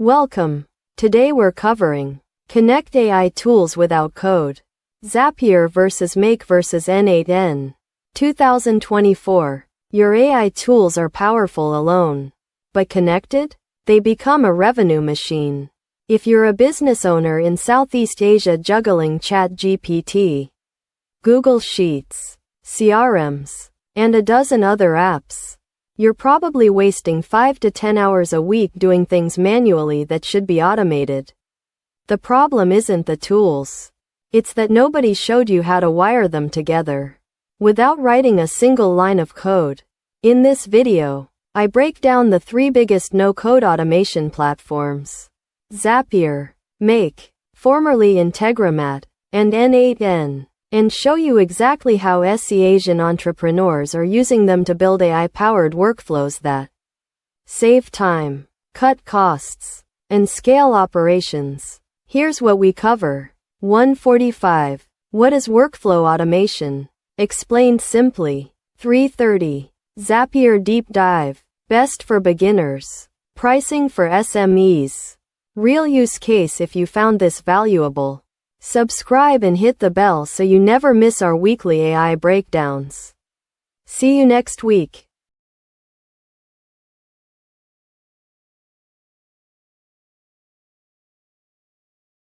Welcome. Today we're covering Connect AI tools without code. Zapier versus Make versus N8N. 2024. Your AI tools are powerful alone. But connected? They become a revenue machine. If you're a business owner in Southeast Asia juggling ChatGPT, Google Sheets, CRMs, and a dozen other apps, you're probably wasting 5 to 10 hours a week doing things manually that should be automated. The problem isn't the tools. It's that nobody showed you how to wire them together without writing a single line of code. In this video, I break down the 3 biggest no-code automation platforms: Zapier, Make, formerly Integromat, and N8N, and show you exactly how SE Asian entrepreneurs are using them to build AI-powered workflows that save time, cut costs, and scale operations. Here's what we cover. 145. What is workflow automation? Explained simply. 330. Zapier Deep Dive. Best for beginners. Pricing for SMEs. Real use case. If you found this valuable, subscribe and hit the bell so you never miss our weekly AI breakdowns. See you next week.